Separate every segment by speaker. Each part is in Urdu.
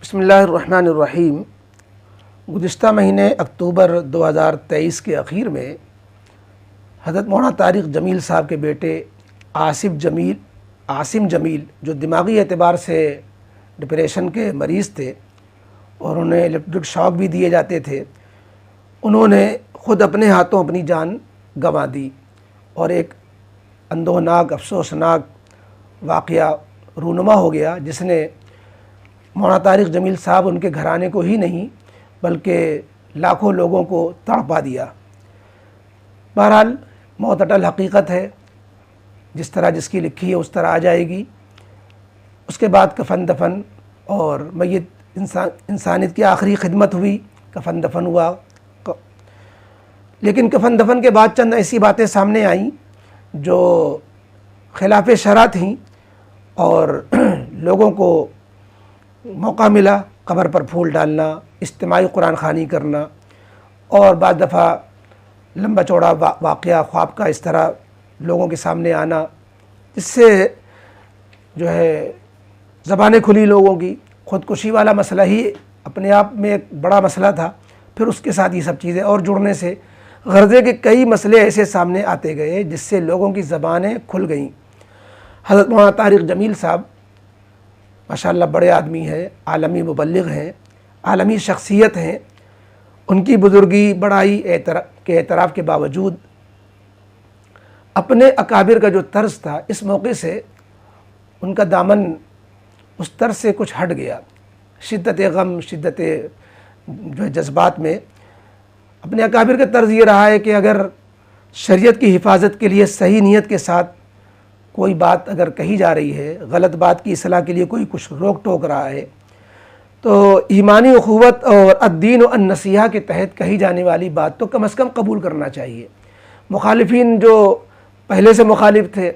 Speaker 1: بسم اللہ الرحمن الرحیم۔ گزشتہ مہینے اکتوبر 2023 کے اخیر میں حضرت مولانا طارق جمیل صاحب کے بیٹے عاصم جمیل جو دماغی اعتبار سے ڈپریشن کے مریض تھے اور انہیں الیکٹرک شاک بھی دیے جاتے تھے، انہوں نے خود اپنے ہاتھوں اپنی جان گنوا دی اور ایک اندوہناک افسوسناک واقعہ رونما ہو گیا جس نے مولانا طارق جمیل صاحب ان کے گھرانے کو ہی نہیں بلکہ لاکھوں لوگوں کو تڑپا دیا۔ بہرحال موت اٹل حقیقت ہے، جس طرح جس کی لکھی ہے اس طرح آ جائے گی۔ اس کے بعد کفن دفن اور میت انسانیت کی آخری خدمت ہوئی، کفن دفن ہوا، لیکن کفن دفن کے بعد چند ایسی باتیں سامنے آئیں جو خلاف شرع تھیں اور لوگوں کو موقع ملا قبر پر پھول ڈالنا، اجتماعی قرآن خوانی کرنا اور بعض دفعہ لمبا چوڑا واقعہ خواب کا اس طرح لوگوں کے سامنے آنا، جس سے جو ہے زبانیں کھلی لوگوں کی۔ خودکشی والا مسئلہ ہی اپنے آپ میں ایک بڑا مسئلہ تھا، پھر اس کے ساتھ یہ سب چیزیں اور جڑنے سے غرضے کے کئی مسئلے ایسے سامنے آتے گئے جس سے لوگوں کی زبانیں کھل گئیں۔ حضرت مولانا طارق جمیل صاحب ماشاءاللہ بڑے آدمی ہیں، عالمی مبلغ ہیں، عالمی شخصیت ہیں۔ ان کی بزرگی بڑائی کے اعتراف کے باوجود اپنے اکابر کا جو طرز تھا، اس موقع سے ان کا دامن اس طرز سے کچھ ہٹ گیا۔ شدت غم، شدت جو جذبات میں اپنے اکابر کا طرز یہ رہا ہے کہ اگر شریعت کی حفاظت کے لیے صحیح نیت کے ساتھ کوئی بات اگر کہی جا رہی ہے، غلط بات کی اصلاح کے لیے کوئی کچھ روک ٹوک رہا ہے، تو ایمانی اخوت اور الدین و النصیحہ کے تحت کہی جانے والی بات تو کم از کم قبول کرنا چاہیے۔ مخالفین جو پہلے سے مخالف تھے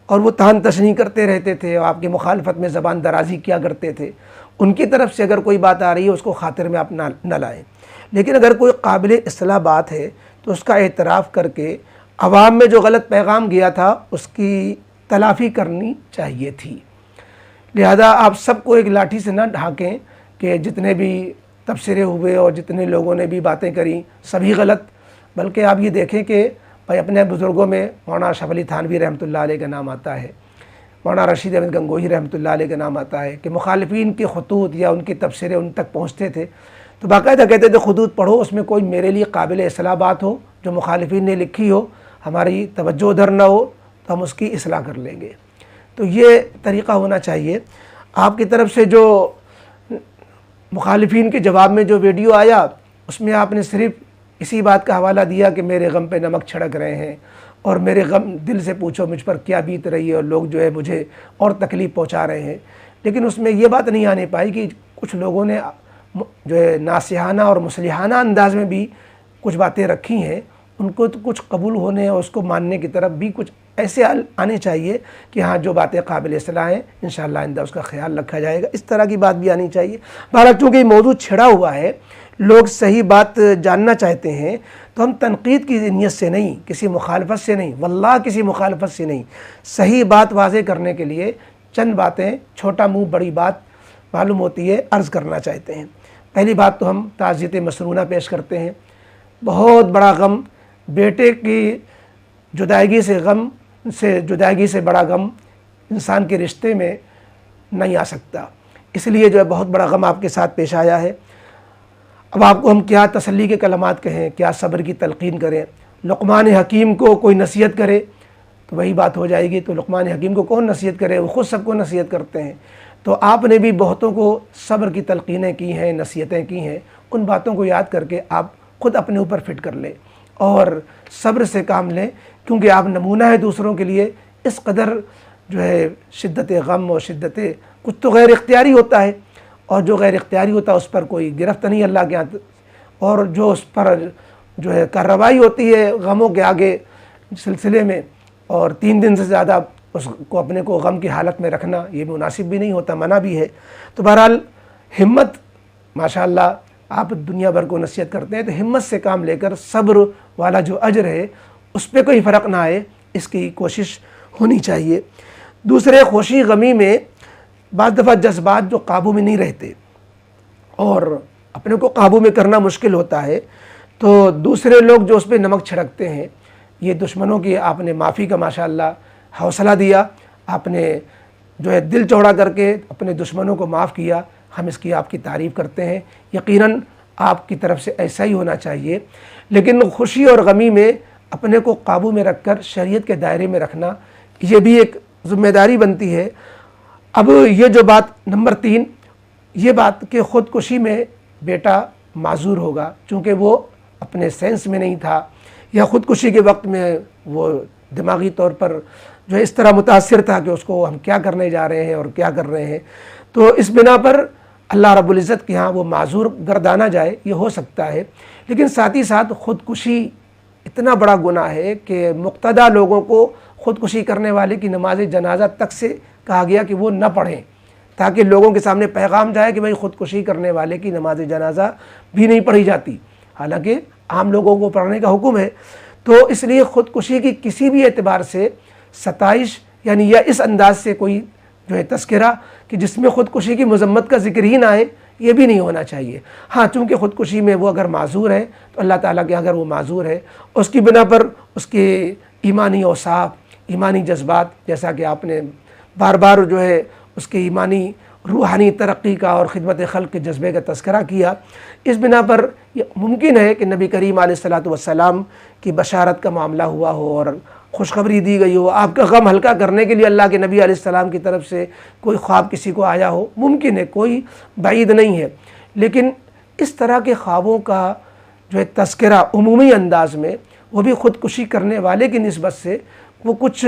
Speaker 1: اور وہ تان تشنیع کرتے رہتے تھے اور آپ کی مخالفت میں زبان درازی کیا کرتے تھے، ان کی طرف سے اگر کوئی بات آ رہی ہے اس کو خاطر میں آپ نہ لائیں، لیکن اگر کوئی قابل اصلاح بات ہے تو اس کا اعتراف کر کے عوام میں جو غلط پیغام گیا تھا اس کی تلافی کرنی چاہیے تھی۔ لہذا آپ سب کو ایک لاٹھی سے نہ ڈھانکیں کہ جتنے بھی تبصرے ہوئے اور جتنے لوگوں نے بھی باتیں کریں سبھی غلط، بلکہ آپ یہ دیکھیں کہ بھائی اپنے بزرگوں میں مولانا اشرف علی تھانوی رحمۃ اللہ علیہ کا نام آتا ہے، مولانا رشید احمد گنگوہی رحمۃ اللہ علیہ کا نام آتا ہے کہ مخالفین کے خطوط یا ان کے تبصرے ان تک پہنچتے تھے تو باقاعدہ کہتے تھے خطوط پڑھو، اس میں کوئی میرے لیے قابل اصلاح بات ہو جو مخالفین نے لکھی ہو، ہماری توجہ ادھر نہ ہو تو ہم اس کی اصلاح کر لیں گے۔ تو یہ طریقہ ہونا چاہیے۔ آپ کی طرف سے جو مخالفین کے جواب میں جو ویڈیو آیا اس میں آپ نے صرف اسی بات کا حوالہ دیا کہ میرے غم پہ نمک چھڑک رہے ہیں اور میرے غم دل سے پوچھو مجھ پر کیا بیت رہی ہے اور لوگ جو ہے مجھے اور تکلیف پہنچا رہے ہیں، لیکن اس میں یہ بات نہیں آنے پائی کہ کچھ لوگوں نے جو ہے ناصحانہ اور مصلحانہ انداز میں بھی کچھ باتیں رکھی ہیں، ان کو تو کچھ قبول ہونے اور اس کو ماننے کی طرف بھی کچھ ایسے آنے چاہیے کہ ہاں جو باتیں قابل اصلاح ہیں انشاءاللہ آئندہ اس کا خیال رکھا جائے گا، اس طرح کی بات بھی آنی چاہیے۔ بہرحال چونکہ یہ موضوع چھڑا ہوا ہے، لوگ صحیح بات جاننا چاہتے ہیں، تو ہم تنقید کی نیت سے نہیں، کسی مخالفت سے نہیں، واللہ کسی مخالفت سے نہیں، صحیح بات واضح کرنے کے لیے چند باتیں چھوٹا منہ بڑی بات معلوم ہوتی ہے عرض کرنا چاہتے ہیں۔ پہلی بات تو ہم تعزیت مسنونہ پیش کرتے ہیں۔ بہت بڑا غم، بیٹے کی جدائیگی سے بڑا غم انسان کے رشتے میں نہیں آ سکتا، اس لیے جو ہے بہت بڑا غم آپ کے ساتھ پیش آیا ہے۔ اب آپ کو ہم کیا تسلی کے کلمات کہیں، کیا صبر کی تلقین کریں؟ لقمان حکیم کو کوئی نصیحت کرے تو وہی بات ہو جائے گی، تو لقمان حکیم کو کون نصیحت کرے؟ وہ خود سب کو نصیحت کرتے ہیں۔ تو آپ نے بھی بہتوں کو صبر کی تلقینیں کی ہیں، نصیحتیں کی ہیں، ان باتوں کو یاد کر کے آپ خود اپنے اوپر فٹ کر لیں اور صبر سے کام لیں، کیونکہ آپ نمونہ ہے دوسروں کے لیے۔ اس قدر جو ہے شدت غم اور شدت کچھ تو غیر اختیاری ہوتا ہے، اور جو غیر اختیاری ہوتا ہے اس پر کوئی گرفت نہیں اللہ کے ہاتھ، اور جو اس پر جو ہے کارروائی ہوتی ہے غموں کے آگے سلسلے میں، اور 3 دن سے زیادہ اس کو اپنے کو غم کی حالت میں رکھنا یہ مناسب بھی نہیں ہوتا، منع بھی ہے۔ تو بہرحال ہمت، ماشاءاللہ آپ دنیا بھر کو نصیحت کرتے ہیں، تو ہمت سے کام لے کر صبر والا جو اجر ہے اس پہ کوئی فرق نہ آئے، اس کی کوشش ہونی چاہیے۔ دوسرے، خوشی غمی میں بعض دفعہ جذبات جو قابو میں نہیں رہتے، اور اپنے کو قابو میں کرنا مشکل ہوتا ہے، تو دوسرے لوگ جو اس پہ نمک چھڑکتے ہیں، یہ دشمنوں کی آپ نے معافی کا ماشاءاللہ حوصلہ دیا، آپ نے جو ہے دل چوڑا کر کے اپنے دشمنوں کو معاف کیا، ہم اس کی آپ کی تعریف کرتے ہیں۔ یقیناً آپ کی طرف سے ایسا ہی ہونا چاہیے، لیکن خوشی اور غمی میں اپنے کو قابو میں رکھ کر شریعت کے دائرے میں رکھنا، یہ بھی ایک ذمہ داری بنتی ہے۔ اب یہ جو بات نمبر 3، یہ بات کہ خودکشی میں بیٹا معذور ہوگا چونکہ وہ اپنے سینس میں نہیں تھا، یا خودکشی کے وقت میں وہ دماغی طور پر جو ہے اس طرح متاثر تھا کہ اس کو ہم کیا کرنے جا رہے ہیں اور کیا کر رہے ہیں، تو اس بنا پر اللہ رب العزت کے ہاں وہ معذور گردانا جائے، یہ ہو سکتا ہے۔ لیکن ساتھ ہی ساتھ خودکشی اتنا بڑا گناہ ہے کہ مقتدی لوگوں کو خودکشی کرنے والے کی نماز جنازہ تک سے کہا گیا کہ وہ نہ پڑھیں، تاکہ لوگوں کے سامنے پیغام جائے کہ بھئی خودکشی کرنے والے کی نماز جنازہ بھی نہیں پڑھی جاتی، حالانکہ عام لوگوں کو پڑھنے کا حکم ہے۔ تو اس لیے خودکشی کی کسی بھی اعتبار سے ستائش یعنی یا اس انداز سے کوئی جو ہے تذکرہ کہ جس میں خودکشی کی مذمت کا ذکر ہی نہ آئے، یہ بھی نہیں ہونا چاہیے۔ ہاں، چونکہ خودکشی میں وہ اگر معذور ہے تو اللہ تعالیٰ کے اگر وہ معذور ہے، اس کی بنا پر اس کے ایمانی اوصاف، ایمانی جذبات، جیسا کہ آپ نے بار بار جو ہے اس کے ایمانی روحانی ترقی کا اور خدمت خلق کے جذبے کا تذکرہ کیا، اس بنا پر یہ ممکن ہے کہ نبی کریم علیہ السلام کی بشارت کا معاملہ ہوا ہو اور خوشخبری دی گئی ہو، آپ کا غم ہلکا کرنے کے لیے اللہ کے نبی علیہ السلام کی طرف سے کوئی خواب کسی کو آیا ہو، ممکن ہے، کوئی بعید نہیں ہے۔ لیکن اس طرح کے خوابوں کا جو ہے تذکرہ عمومی انداز میں، وہ بھی خودکشی کرنے والے کی نسبت سے وہ کچھ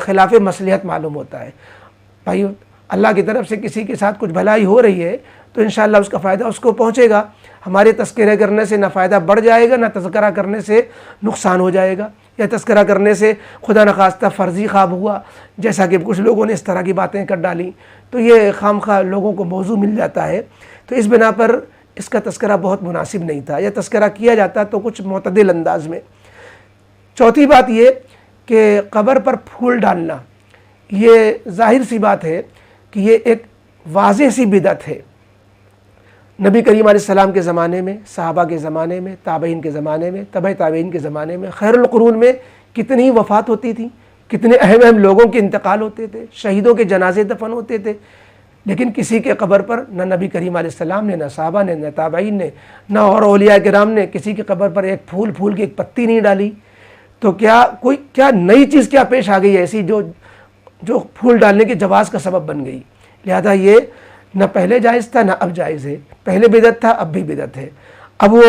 Speaker 1: خلاف مصلحت معلوم ہوتا ہے۔ بھائی اللہ کی طرف سے کسی کے ساتھ کچھ بھلائی ہو رہی ہے تو انشاءاللہ اس کا فائدہ اس کو پہنچے گا، ہمارے تذکرہ کرنے سے نہ فائدہ بڑھ جائے گا، نہ تذکرہ کرنے سے نقصان ہو جائے گا، یا تذکرہ کرنے سے خدا نخواستہ فرضی خواب ہوا، جیسا کہ کچھ لوگوں نے اس طرح کی باتیں کر ڈالیں تو یہ خام خواہ لوگوں کو موضوع مل جاتا ہے، تو اس بنا پر اس کا تذکرہ بہت مناسب نہیں تھا، یا تذکرہ کیا جاتا تو کچھ معتدل انداز میں۔ چوتھی بات یہ کہ قبر پر پھول ڈالنا، یہ ظاہر سی بات ہے کہ یہ ایک واضح سی بدعت ہے۔ نبی کریم علیہ السلام کے زمانے میں، صحابہ کے زمانے میں، تابعین کے زمانے میں، تبع تابعین کے زمانے میں، خیر القرون میں کتنی وفات ہوتی تھی، کتنے اہم اہم لوگوں کے انتقال ہوتے تھے، شہیدوں کے جنازے دفن ہوتے تھے، لیکن کسی کے قبر پر نہ نبی کریم علیہ السلام نے، نہ صحابہ نے، نہ تابعین نے، نہ اور اولیاء کرام نے کسی کی قبر پر ایک پھول کی ایک پتی نہیں ڈالی۔ تو کیا نئی چیز کیا پیش آ گئی ایسی جو پھول ڈالنے کے جواز کا سبب بن گئی؟ لہذا یہ نہ پہلے جائز تھا نہ اب جائز ہے، پہلے بدعت تھا اب بھی بدعت ہے۔ اب وہ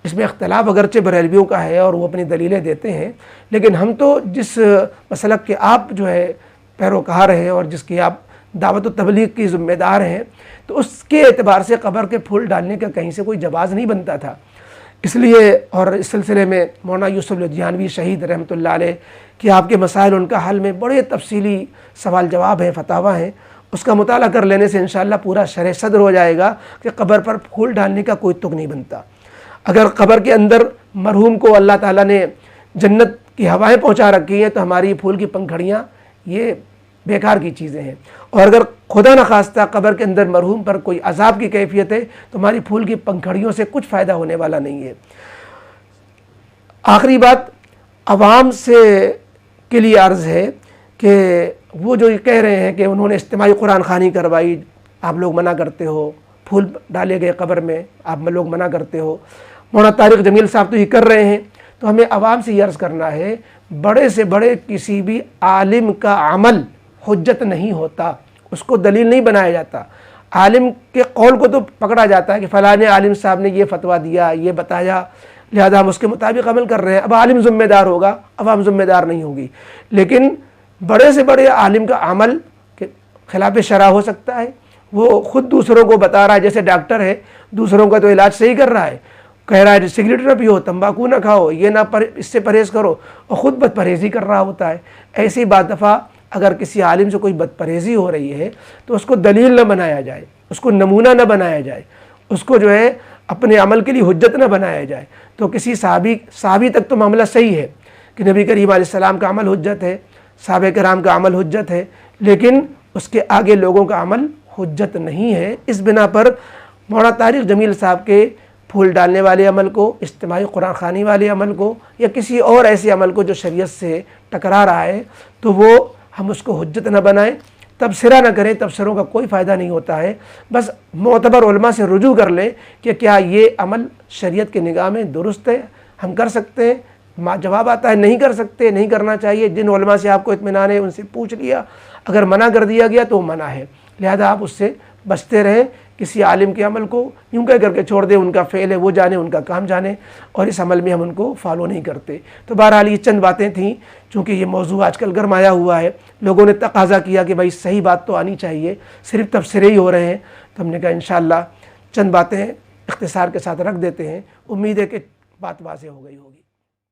Speaker 1: اس میں اختلاف اگرچہ بریلویوں کا ہے اور وہ اپنی دلیلیں دیتے ہیں، لیکن ہم تو جس مسلک کے آپ جو ہے پیروکار ہیں اور جس کی آپ دعوت و تبلیغ کی ذمہ دار ہیں، تو اس کے اعتبار سے قبر کے پھول ڈالنے کا کہیں سے کوئی جواز نہیں بنتا تھا۔ اس لیے اور اس سلسلے میں مولانا یوسف لدھیانوی شہید رحمۃ اللہ علیہ کہ آپ کے مسائل ان کا حل میں بڑے تفصیلی سوال جواب ہیں، فتاویٰ ہیں، اس کا مطالعہ کر لینے سے انشاءاللہ پورا شرح صدر ہو جائے گا کہ قبر پر پھول ڈالنے کا کوئی تک نہیں بنتا۔ اگر قبر کے اندر مرحوم کو اللہ تعالیٰ نے جنت کی ہوائیں پہنچا رکھی ہیں تو ہماری پھول کی پنکھڑیاں یہ بیکار کی چیزیں ہیں، اور اگر خدا نخواستہ قبر کے اندر مرحوم پر کوئی عذاب کی کیفیت ہے تو ہماری پھول کی پنکھڑیوں سے کچھ فائدہ ہونے والا نہیں ہے۔ آخری بات عوام کے لیے عرض ہے کہ وہ جو یہ کہہ رہے ہیں کہ انہوں نے اجتماعی قرآن خوانی کروائی، آپ لوگ منع کرتے ہو، پھول ڈالے گئے قبر میں آپ لوگ منع کرتے ہو، مولانا طارق جمیل صاحب تو یہ کر رہے ہیں، تو ہمیں عوام سے یہ عرض کرنا ہے، بڑے سے بڑے کسی بھی عالم کا عمل حجت نہیں ہوتا، اس کو دلیل نہیں بنایا جاتا۔ عالم کے قول کو تو پکڑا جاتا ہے کہ فلاں عالم صاحب نے یہ فتویٰ دیا، یہ بتایا، لہذا ہم اس کے مطابق عمل کر رہے ہیں، اب عالم ذمہ دار ہوگا، عوام ذمہ دار نہیں ہوگی۔ لیکن بڑے سے بڑے عالم کا عمل کے خلاف شرع ہو سکتا ہے، وہ خود دوسروں کو بتا رہا ہے، جیسے ڈاکٹر ہے دوسروں کا تو علاج صحیح کر رہا ہے، کہہ رہا ہے سگریٹ نہ پیو، تمباکو نہ کھاؤ، یہ نہ اس سے پرہیز کرو، اور خود بد پرہیزی کر رہا ہوتا ہے۔ ایسی بعض دفعہ اگر کسی عالم سے کوئی بد پرہیزی ہو رہی ہے تو اس کو دلیل نہ بنایا جائے، اس کو نمونہ نہ بنایا جائے، اس کو جو ہے اپنے عمل کے لیے حجت نہ بنایا جائے۔ تو کسی صحابی تک تو معاملہ صحیح ہے کہ نبی کریم علیہ السلام کا عمل حجت ہے، صحابہ کرام کا عمل حجت ہے، لیکن اس کے آگے لوگوں کا عمل حجت نہیں ہے۔ اس بنا پر مولانا طارق جمیل صاحب کے پھول ڈالنے والے عمل کو، اجتماعی قرآن خوانی والے عمل کو، یا کسی اور ایسے عمل کو جو شریعت سے ٹکرا رہا ہے، تو وہ ہم اس کو حجت نہ بنائیں، تبصرہ نہ کریں۔ تبصروں کا کوئی فائدہ نہیں ہوتا ہے، بس معتبر علماء سے رجوع کر لیں کہ کیا یہ عمل شریعت کی نگاہ میں درست ہے، ہم کر سکتے ہیں۔ جواب آتا ہے نہیں کر سکتے، نہیں کرنا چاہیے۔ جن علماء سے آپ کو اطمینان ہے ان سے پوچھ لیا، اگر منع کر دیا گیا تو وہ منع ہے، لہذا آپ اس سے بچتے رہیں۔ کسی عالم کے عمل کو یوں کہہ کر کے چھوڑ دیں، ان کا فعل ہے وہ جانے، ان کا کام جانے، اور اس عمل میں ہم ان کو فالو نہیں کرتے۔ تو بہرحال یہ چند باتیں تھیں، چونکہ یہ موضوع آج کل گرمایا ہوا ہے، لوگوں نے تقاضا کیا کہ بھائی صحیح بات تو آنی چاہیے، صرف تبصرے ہی ہو رہے ہیں، تو ہم نے کہا انشاءاللہ چند باتیں اختصار کے ساتھ رکھ دیتے ہیں، امید ہے کہ بات واضح ہو گئی ہوگی۔